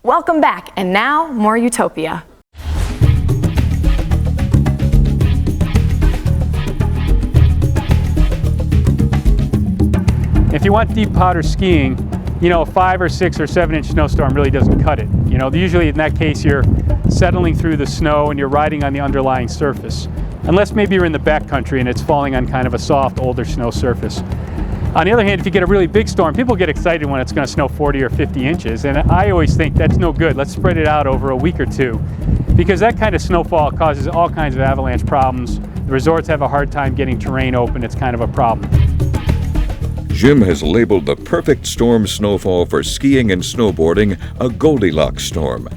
Welcome back, and now more Utopia. If you want deep powder skiing, a 5 or 6 or 7 inch snowstorm really doesn't cut it. Usually in that case you're settling through the snow and you're riding on the underlying surface. Unless maybe you're in the backcountry and it's falling on kind of a soft, older snow surface. On the other hand, if you get a really big storm, people get excited when it's going to snow 40 or 50 inches. And I always think that's no good. Let's spread it out over a week or two. Because that kind of snowfall causes all kinds of avalanche problems. The resorts have a hard time getting terrain open. It's kind of a problem. Jim has labeled the perfect storm snowfall for skiing and snowboarding a Goldilocks storm.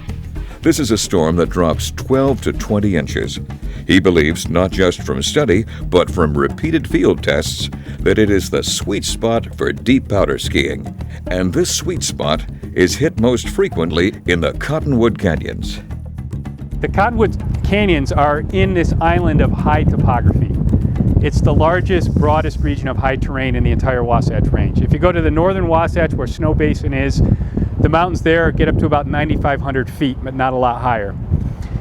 This is a storm that drops 12 to 20 inches. He believes, not just from study, but from repeated field tests, that it is the sweet spot for deep powder skiing. And this sweet spot is hit most frequently in the Cottonwood Canyons. The Cottonwood Canyons are in this island of high topography. It's the largest, broadest region of high terrain in the entire Wasatch Range. If you go to the northern Wasatch, where Snow Basin is, the mountains there get up to about 9,500 feet, but not a lot higher.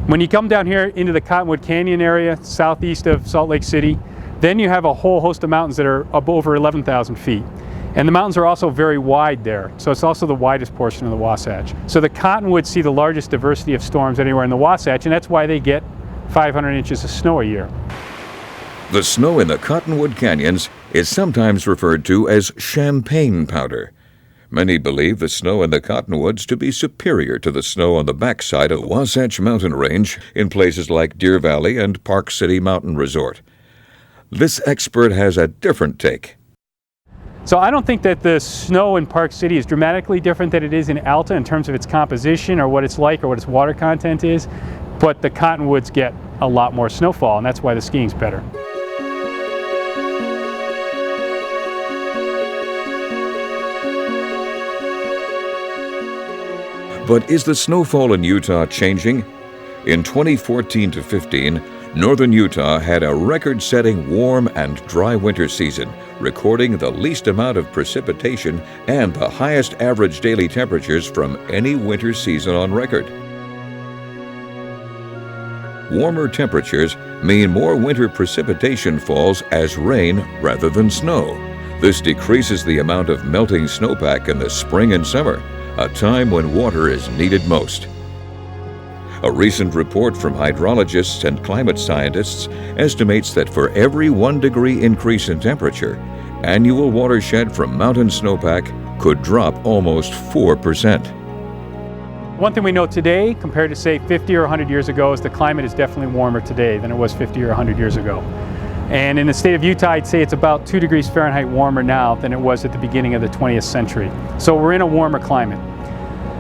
When you come down here into the Cottonwood Canyon area, southeast of Salt Lake City, then you have a whole host of mountains that are up over 11,000 feet. And the mountains are also very wide there, so it's also the widest portion of the Wasatch. So the Cottonwoods see the largest diversity of storms anywhere in the Wasatch, and that's why they get 500 inches of snow a year. The snow in the Cottonwood Canyons is sometimes referred to as champagne powder. Many believe the snow in the Cottonwoods to be superior to the snow on the backside of the Wasatch Mountain Range in places like Deer Valley and Park City Mountain Resort. This expert has a different take. So I don't think that the snow in Park City is dramatically different than it is in Alta in terms of its composition or what it's like or what its water content is, but the Cottonwoods get a lot more snowfall, and that's why the skiing's better. But is the snowfall in Utah changing? In 2014 to 15, northern Utah had a record-setting warm and dry winter season, recording the least amount of precipitation and the highest average daily temperatures from any winter season on record. Warmer temperatures mean more winter precipitation falls as rain rather than snow. This decreases the amount of melting snowpack in the spring and summer, a time when water is needed most. A recent report from hydrologists and climate scientists estimates that for every 1 degree increase in temperature, annual watershed from mountain snowpack could drop almost 4%. One thing we know today, compared to say 50 or 100 years ago, is the climate is definitely warmer today than it was 50 or 100 years ago. And in the state of Utah, I'd say it's about 2 degrees Fahrenheit warmer now than it was at the beginning of the 20th century. So we're in a warmer climate.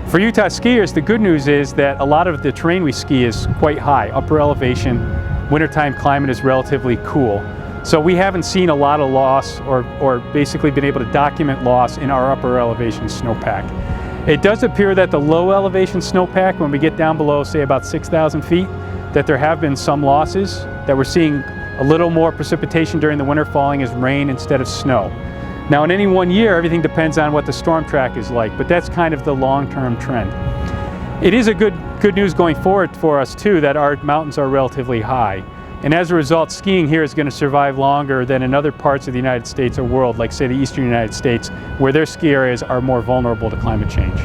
For Utah skiers, the good news is that a lot of the terrain we ski is quite high, upper elevation. Wintertime climate is relatively cool. So we haven't seen a lot of loss or basically been able to document loss in our upper elevation snowpack. It does appear that the low elevation snowpack, when we get down below, say about 6,000 feet, that there have been some losses, that we're seeing a little more precipitation during the winter falling as rain instead of snow. Now in any one year, everything depends on what the storm track is like, but that's kind of the long-term trend. It is a good news going forward for us too, that our mountains are relatively high. And as a result, skiing here is going to survive longer than in other parts of the United States or world, like say the eastern United States, where their ski areas are more vulnerable to climate change.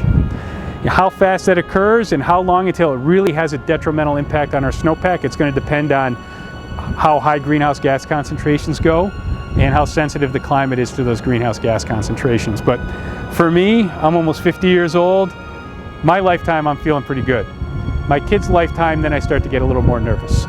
How fast that occurs and how long until it really has a detrimental impact on our snowpack, it's going to depend on how high greenhouse gas concentrations go and how sensitive the climate is to those greenhouse gas concentrations. But for me, I'm almost 50 years old. My lifetime, I'm feeling pretty good. My kid's lifetime, then I start to get a little more nervous.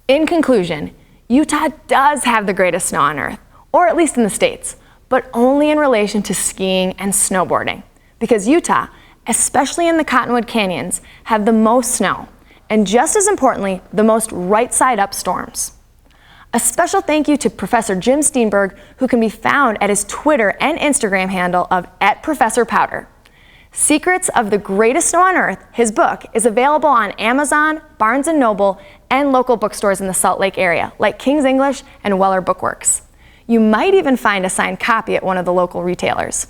In conclusion, Utah does have the greatest snow on Earth, or at least in the States, but only in relation to skiing and snowboarding. Because Utah, especially in the Cottonwood Canyons, have the most snow, and just as importantly, the most right-side-up storms. A special thank you to Professor Jim Steenberg, who can be found at his Twitter and Instagram handle of @ProfessorPowder. Secrets of the Greatest Snow on Earth, his book, is available on Amazon, Barnes & Noble, and local bookstores in the Salt Lake area, like King's English and Weller Bookworks. You might even find a signed copy at one of the local retailers.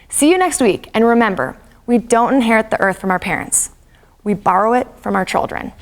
See you next week, and remember, we don't inherit the earth from our parents. We borrow it from our children.